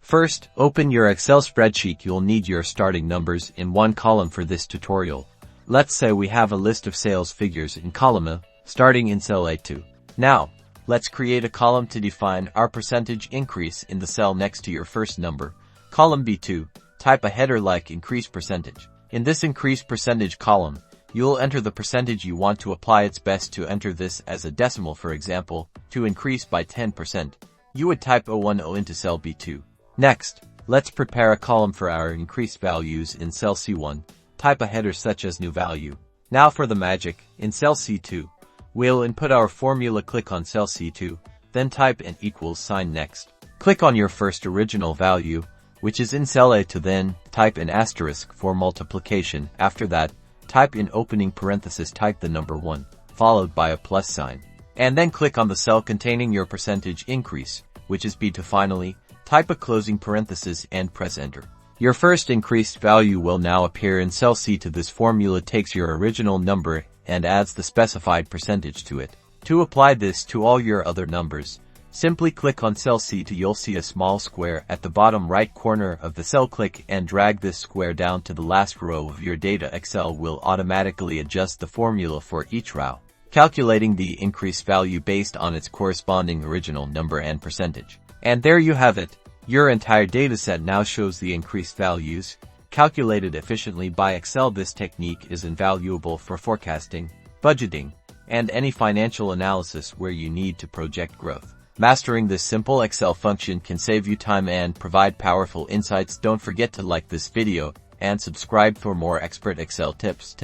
First, open your Excel spreadsheet. You'll need your starting numbers in one column for this tutorial. Let's say we have a list of sales figures in column A, starting in cell A2. Now, let's create a column to define our percentage increase in the cell next to your first number. Column B2, type a header like increase percentage. In this increase percentage column, you'll enter the percentage you want to apply. It's best to enter this as a decimal. For example, to increase by 10%, you would type 010 into cell B2. Next, let's prepare a column for our increased values in cell C1. Type a header such as new value. Now for the magic, in cell C2, we'll input our formula. Click on cell C2, then type an equals sign next. Click on your first original value, which is in cell A2, then type an asterisk for multiplication. After that, type in opening parenthesis, type the number 1, followed by a plus sign. And then click on the cell containing your percentage increase, which is B2. Finally, type a closing parenthesis and press enter. Your first increased value will now appear in cell C2. This formula takes your original number and adds the specified percentage to it. To apply this to all your other numbers, simply click on cell C2. You'll see a small square at the bottom right corner of the cell. Click and drag this square down to the last row of your data. Excel will automatically adjust the formula for each row, calculating the increased value based on its corresponding original number and percentage. And there you have it. Your entire dataset now shows the increased values, calculated efficiently by Excel. This technique is invaluable for forecasting, budgeting, and any financial analysis where you need to project growth. Mastering this simple Excel function can save you time and provide powerful insights. Don't forget to like this video and subscribe for more expert Excel tips.